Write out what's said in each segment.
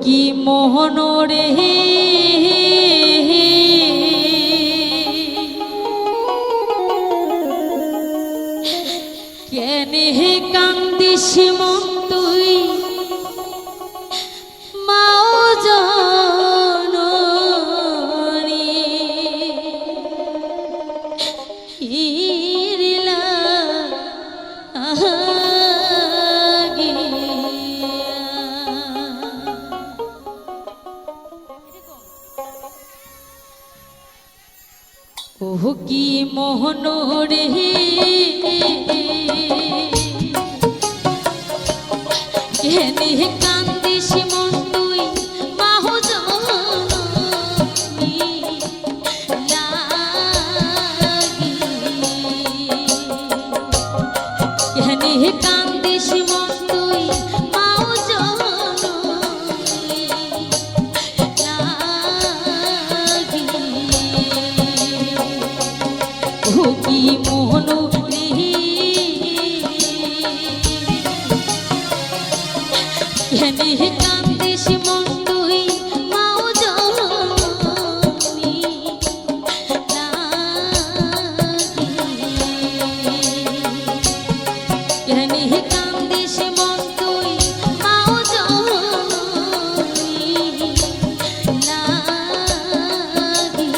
কি মোহন রে কেনে হে কান্দিস মন তুই মাও জননী হিরিলা ওহ কি মোহন রে কেনে কান্দিস মন তুই মাহু জননী লাগি কেনে কান্দিস মন তুই মাহু জননী লাগি ও কি মোহন রে কেনে কান্দিস মন তুই মাও জননী লাগি কেনে কান্দিস মন তুই মাও জননী লাগি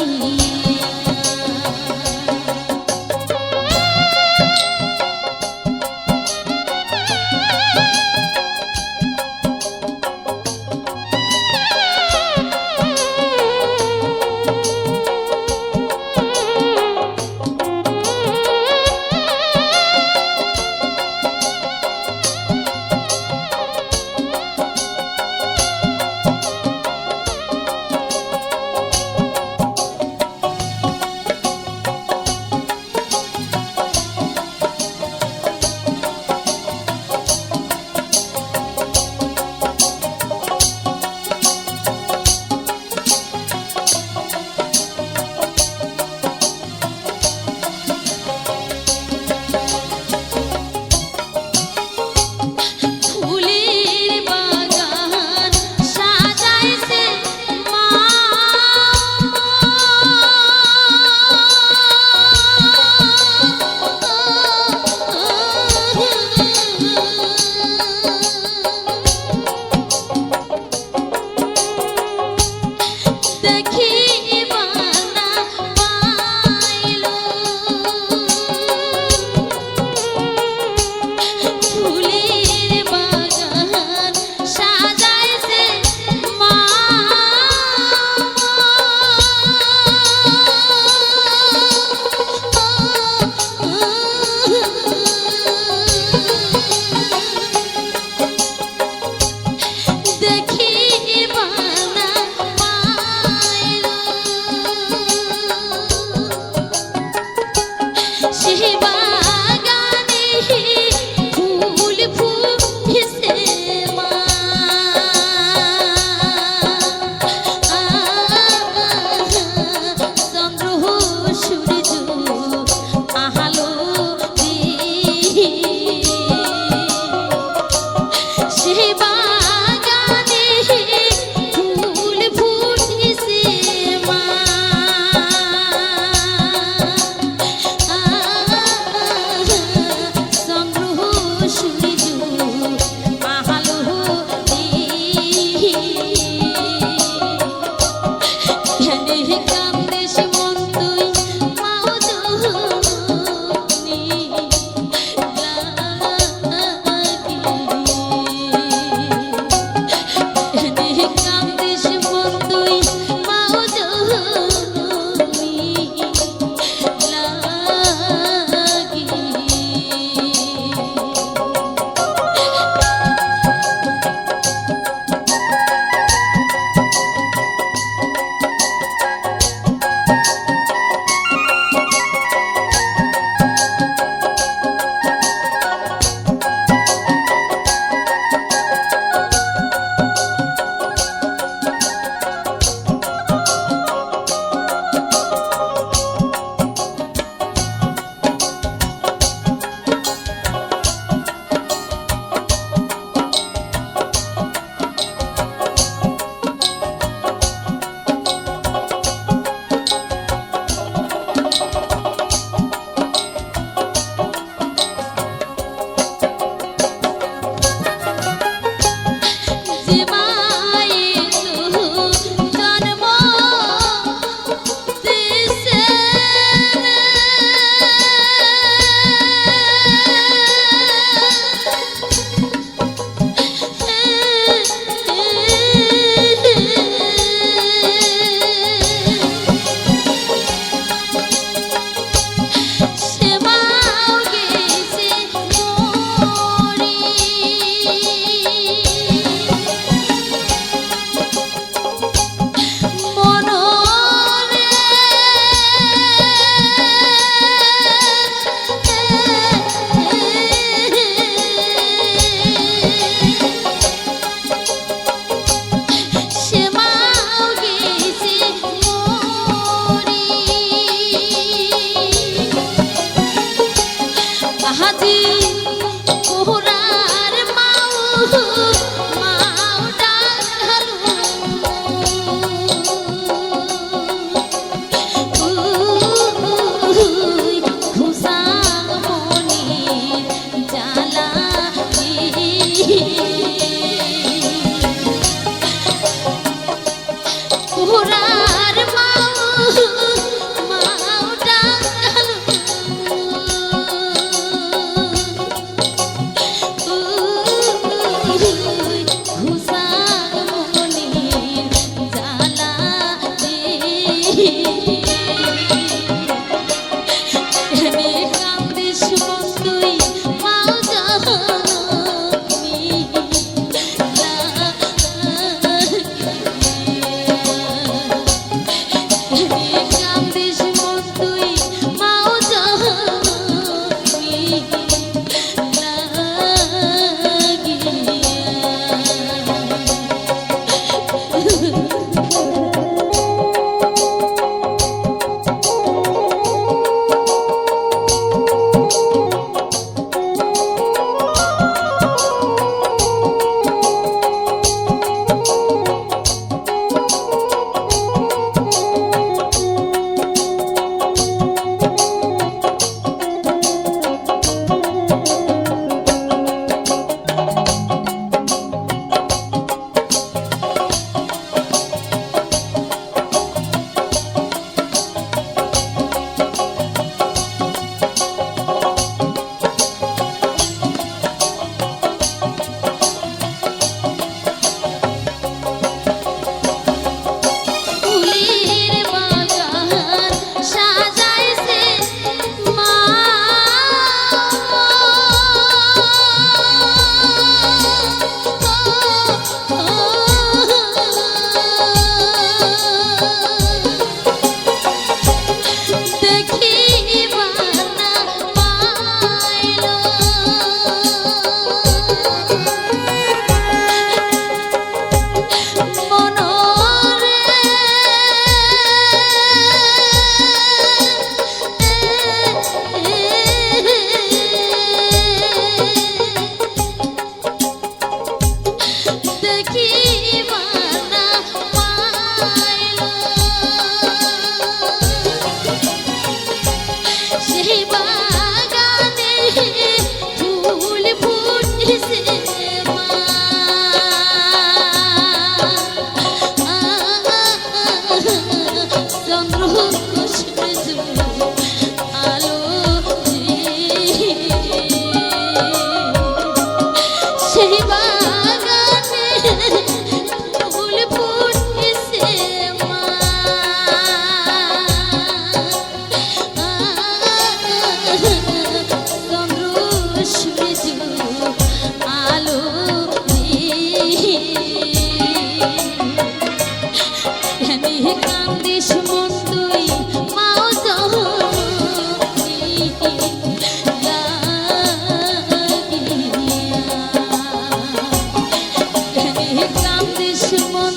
দেখি বানা পাইলো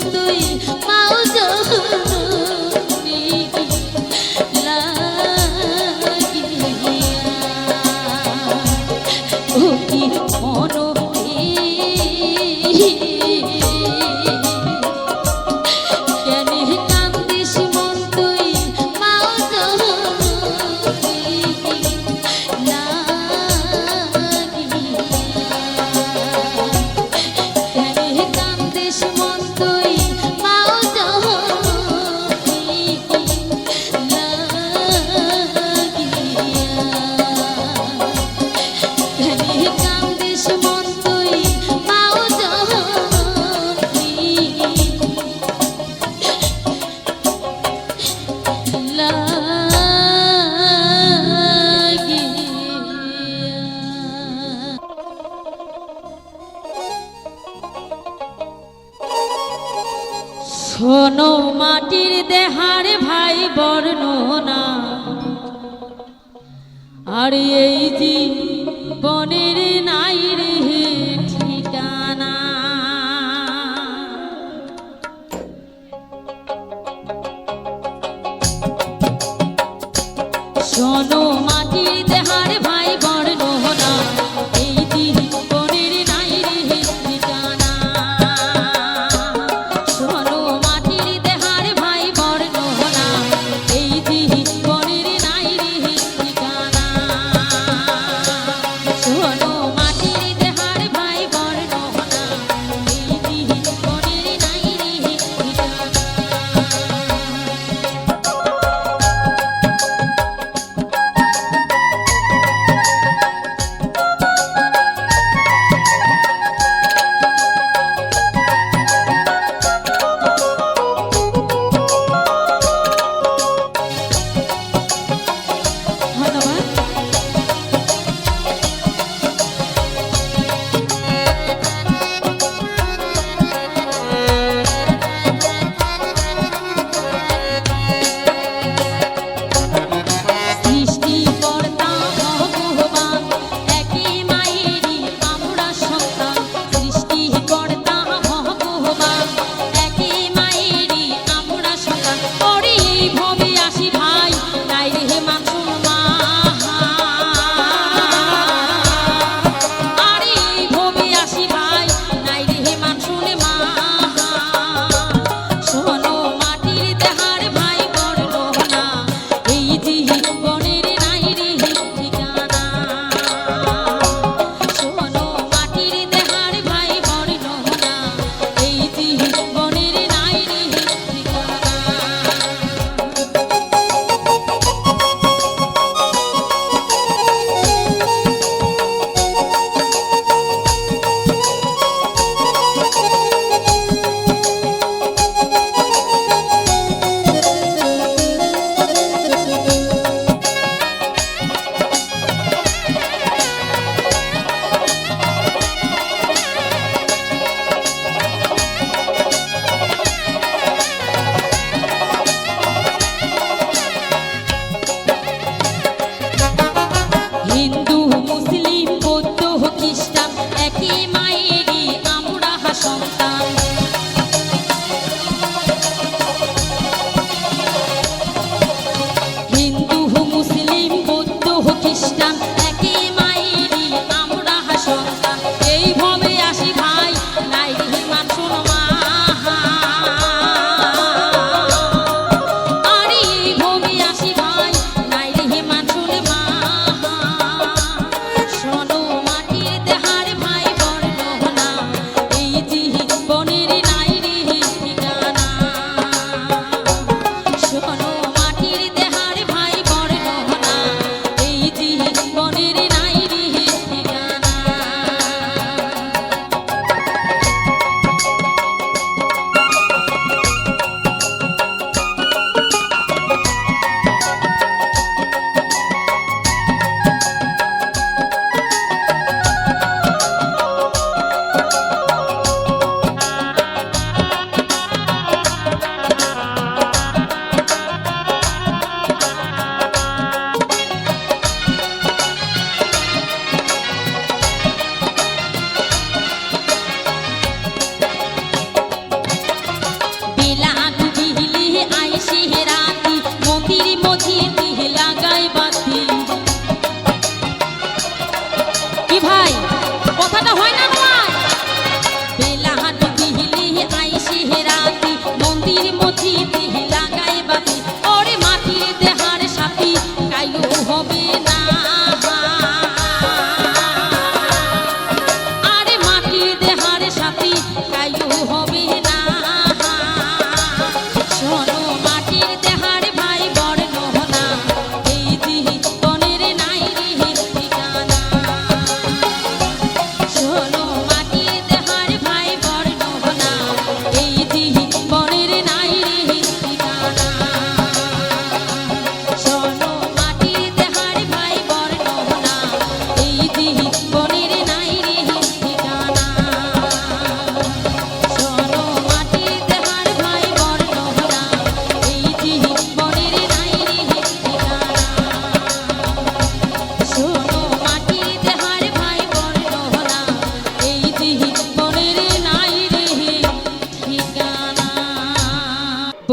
তুই মাও জননী লাগিয়া ও কি মনরে কেনে কান্দিস মন তুই মাও জননী লাগিয়া কান্দিস মন তুই মাও জননী লাগিয়া কান্দিস মন তুই মাও জননী লাগিয়া শোনো মাটির দেহার ভাই বর্ণনা আর এই জীবনের নাই রে ঠিকানা শোনো মাটির দেহার ভাই বর্ণনা এই জীবনের নাই রে ঠিকানা শোনো মাটির দেহার ভাই বর্ণনা এই জীবনের নাই রে ঠিকানা শোনো মাটির দেহার ভাই বর্ণনা এই জীবনের নাই রে ঠিকানা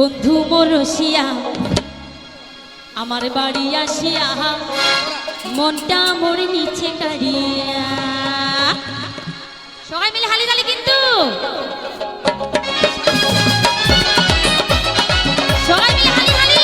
বন্ধু মোর রসিয়া আমার বাড়ি আসিয়া মনটা মোর নিচে কাড়িয়া। সবাই মিলে হালি তালি কিন্তু সবাই মিলে হালি তালি।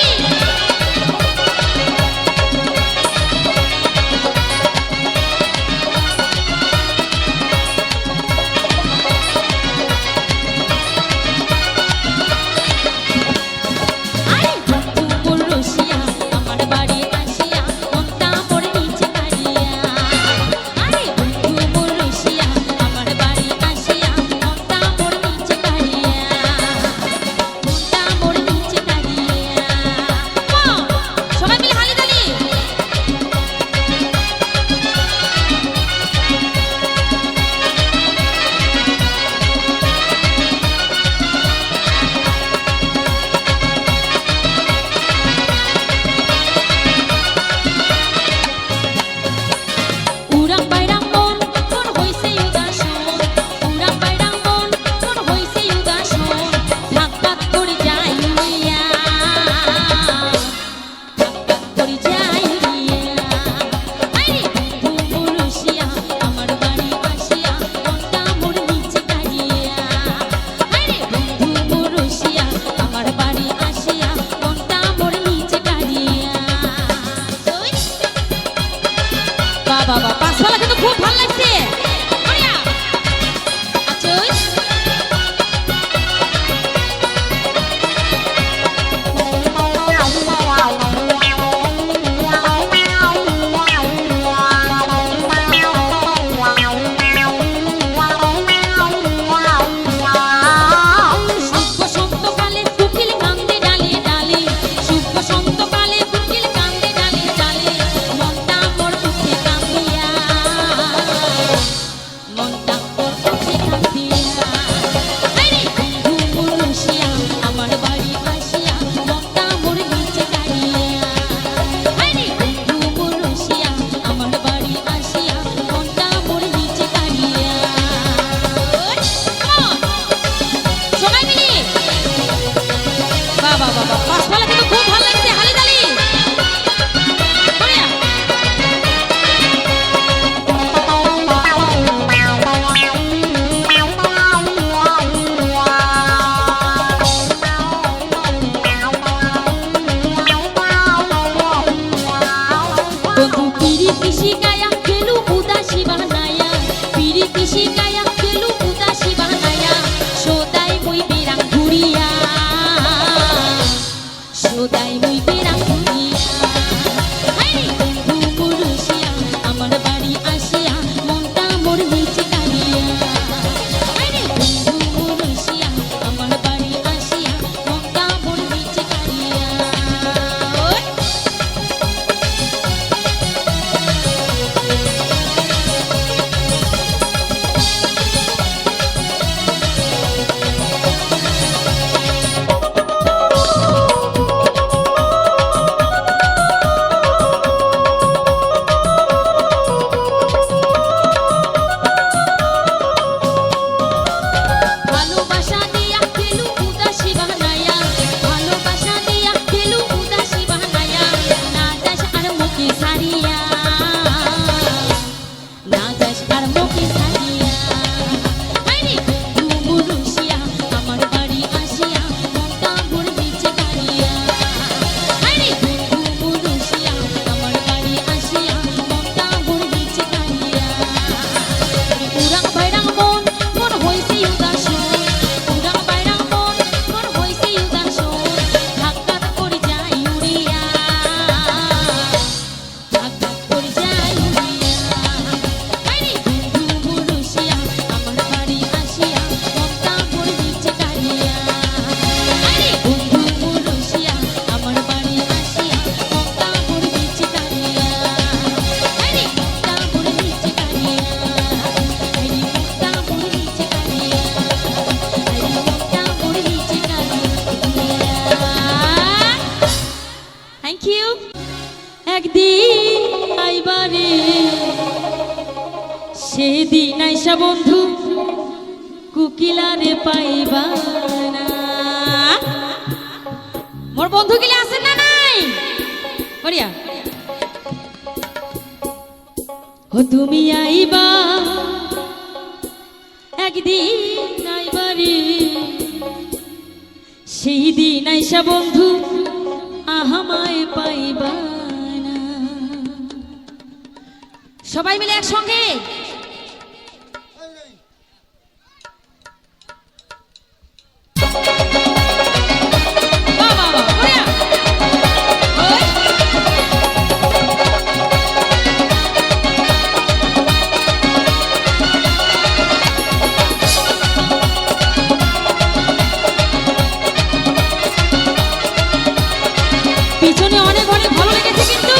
বাবা পাঁচওয়ালা কিন্তু খুব ভালো লাগছে। একদিন আইবারে সেদিন আইসা বন্ধু কুকিলারে পাইবা না করিয়া ও তুমি আইবা একদিন আইবারে সেই দিন আইসা বন্ধু আহামায় পাইবা না। সবাই মিলে একসঙ্গে পিছনে অনেক অনেক ভালো লেগেছে কিন্তু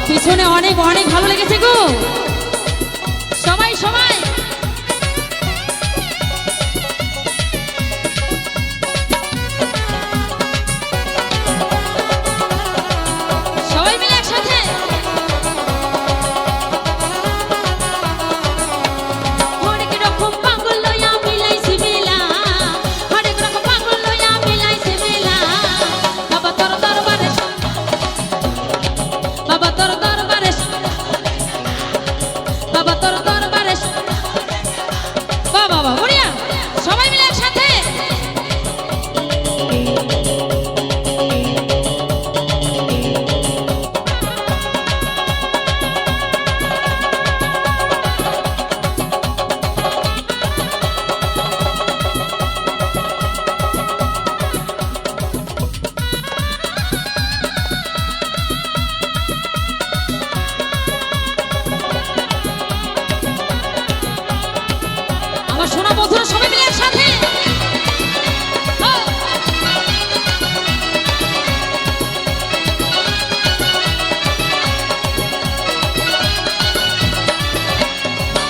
পিছনে অনেক অনেক ভালো লেগেছে গো সবাই সবাই সবাই মিলে একসাথে হরেক রকম পাগল লইয়া মিলাইছি মেলা হরেক রকম পাগল লইয়া মিলাইছি মেলা বাবা তোর দরবারে বাবা তোর দরবারে বাবা তোর দরবারে বাবা বাবা বড়িয়া সবাই মিলে একসাথে আমার সোনা বন্ধুরা সবাই মিলে একসাথে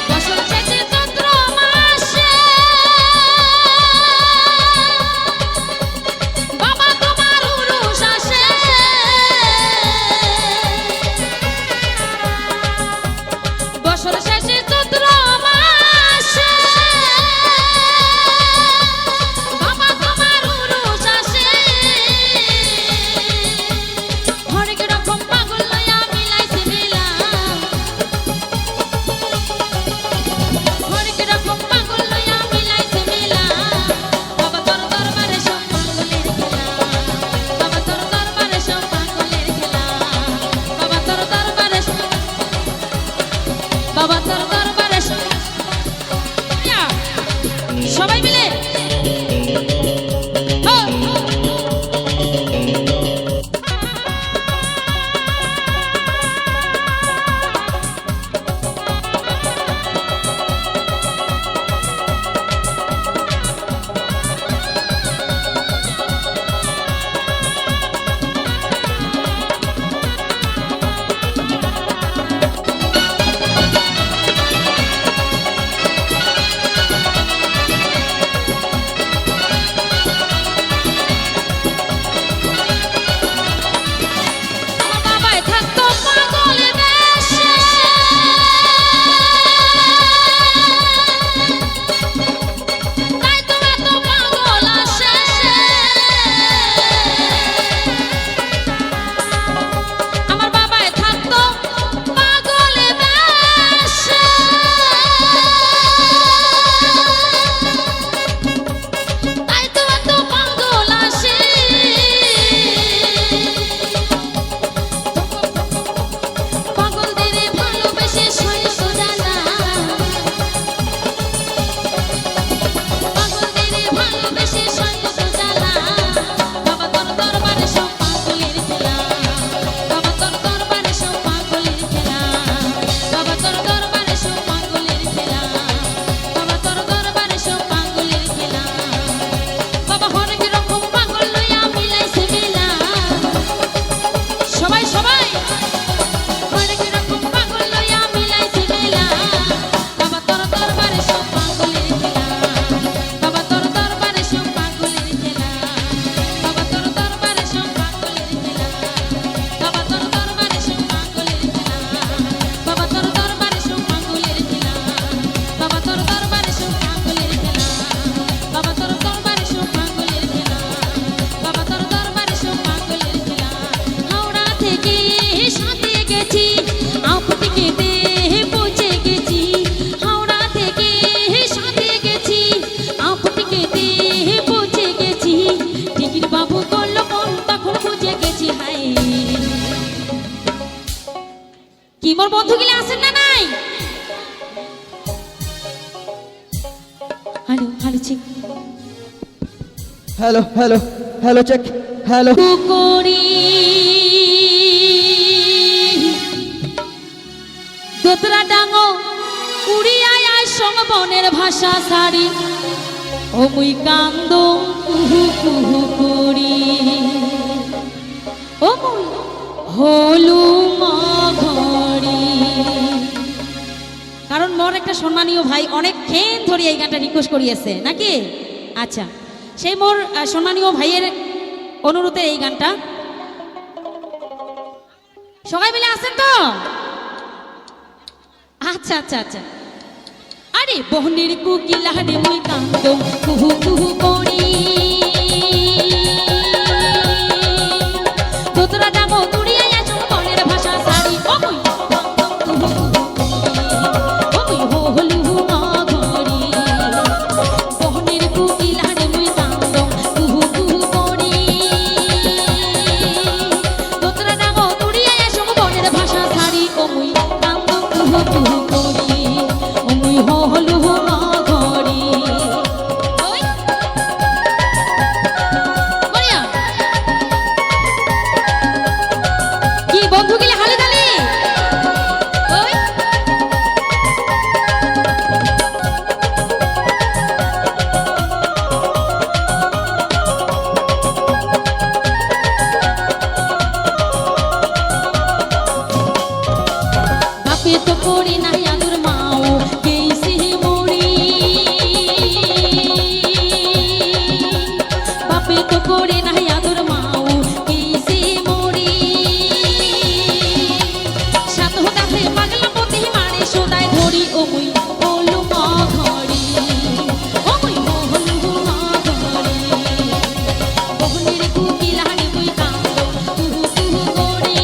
বছর শেষে চৈত্র মাসে বাবা তোমার উরুষ আসে বছর শেষে চৈত্র মাসে বাবা তোমার উরুষ আসে হরেক রকম পাগল লইয়া মিলাইছি মেলা হরেক রকম পাগল লইয়া মিলাইছি মেলা বাবা তোর দরবারে সব পাগলের খেলা বাবা তোর দরবারে সব পাগলের খেলা বাবা তোর দরবারে বাবা তোর দরবারে সবাই মিলে আমার বাবাই থাকতো পাগল বেশে তাই তো এত পাগল আসে আমার বাবাই থাকতো পাগল বেশে তাই তো এত পাগল আসে পাগলদের ভালোবেসে সয় সোজালা পাগলদের ভালোবেসে সয় সোজালা বাবা তোর দরবারে সব পাগলের খেলা বাবা তোর দরবারে সব পাগলের খেলা বাবা তোর দরবারে সব পাগলের খেলা বাবা তোর দরবারে সব পাগলের খেলা বাবা হরেক রকম পাগল লইয়া মিলাইছে মেলা সবাই সবাই হরেক রকম পাগল লইয়া মিলাইছে মেলা বাবা তোর দরবারে সব পাগলের খেলা বাবা তোর দরবারে সব পাগলের খেলা বাবা তোর দরবারে সব পাগলের খেলা বাবা তোর দরবারে সব পাগলের খেলা বাবা তোর দরবারে সব পাগলের খেলা বাবা তোর দরবারে সব পাগলের খেলা বাবা তোর দরবারে সব পাগলের খেলা বাবা তোর দরবারে সব পাগলের খেলা হাওড়া থেকে সাথে গেছি আপ থেকে দেহে পৌঁছে গেছি হাওড়া থেকে সাথে গেছি আপ থেকে দেহে পৌঁছে গেছি টিকিট বাবু করলো কোন তখন বুঝে গেছি হাই কি মোর বন্ধুগুলো আছেন না নাই hello hello check hello hello hello check hello করি দোতরা ডাঙো উড়িয়ায় আয় সমবনের ভাষা সারি ও মুই কান্দো কুহু কুহু করি ও মুই হলু মঘরি। কারণ মোর একটা সম্মানীয় ভাই অনেকক্ষণ ধরে এই গানটা রিকোয়েস্ট করিয়েছে নাকি। আচ্ছা, সেই মোর সম্মানীয় ভাইয়ের অনুরোধে এই গানটা সবাই মিলে আছেন তো। আচ্ছা আচ্ছা আচ্ছা। আরে বহনের কুকিলা রে মুই কান্দম কুহু কুহু করি, তোতরা যাবো তুড়িয়া আসুন বনের ভাষা সারি ও মুই কান্দম কুহু কুহু করি, ও মুই হলু মঘরি। বহনের কুকিলা রে মুই কান্দম কুহু কুহু করি, তোতরা যাবো তুড়িয়া আসুন বনের ভাষা সারি ও মুই কান্দম কুহু কুহু করি, ও মুই হলু মঘরি। ওই বলিয়া কি বন্ধু গেলে হালে তালে। ওই বাপে তো করি নাই আদর মাও গেইছি মরি, বাপে তো করে নাই আদর মাও গেইছি মরি। সাত হতাতে পাগলা পতি মারে সদাই ধরি ও মুই হলু মঘরি, ও মুই হলু মঘরি। বহনের কুকিলা রে মুই কান্দম কুহু কুহু করি,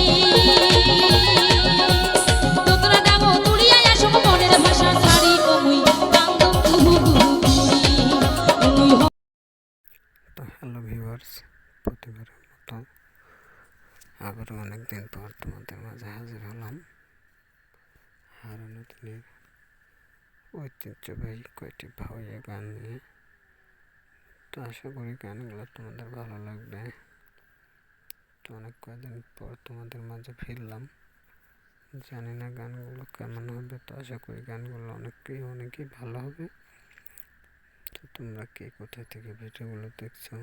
তোতরা যাবো তুড়িয়া আসুক মনের ভাষা সারি ও মুই কান্দম কুহু কুহু করি, ও মুই তো হ্যালো ভিউয়ার্স, প্রতিবারের মতো আবারও অনেকদিন পর তোমাদের মাঝে হাজির হলাম হারানুদ্দিনের ঐতিহ্যবাহী কয়টি ভাওয়াইয়া গান নিয়ে। তো আশা করি গানগুলো তোমাদের ভালো লাগবে। তো অনেক কয়েকদিন পর তোমাদের মাঝে ফিরলাম, জানি না গানগুলো কেমন হবে। তো আশা করি গানগুলো অনেকেই ভালো হবে। তো তোমরা কে কোথায় থেকে ভিডিওগুলো দেখছো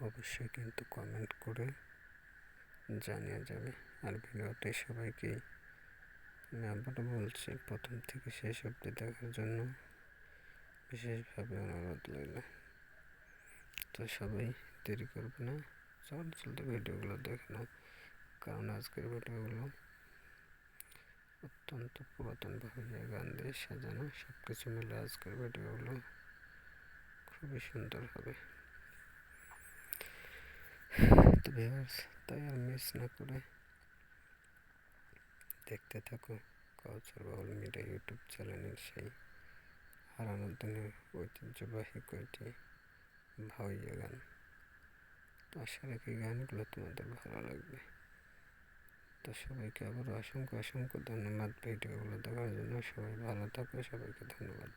অবশ্যই কিন্তু কমেন্ট করে জানিয়ে যাবে। আর ভিডিওতে সবাইকে আমি আবারও বলছি, প্রথম থেকে শেষ অবধি দেখার জন্য বিশেষভাবে অনুরোধ রইল। তো সবাই দেরি করবে না, জলদি ভিডিওগুলো দেখে নাও, কারণ আজকের ভিডিওগুলো অত্যন্ত পুরাতন ভাবে গান দিয়ে সাজানো। সব কিছু মিলে আজকের ভিডিওগুলো খুবই সুন্দর হবে। তো ভিউয়ার্স, তাই আর মিস না করে দেখতে থাকো কাউসার বাউল মিডিয়া ইউটিউব চ্যানেলের সেই হারানুদ্দিনের ঐতিহ্যবাহী কয়টি ভাওয়াইয়া গান। তো আশা রাখি গানগুলো তোমাদের ভালো লাগবে। তো সবাইকে আবারও অসংখ্য ধন্যবাদ ভিডিওগুলো দেখার জন্য। সবাই ভালো থাকো, সবাইকে ধন্যবাদ।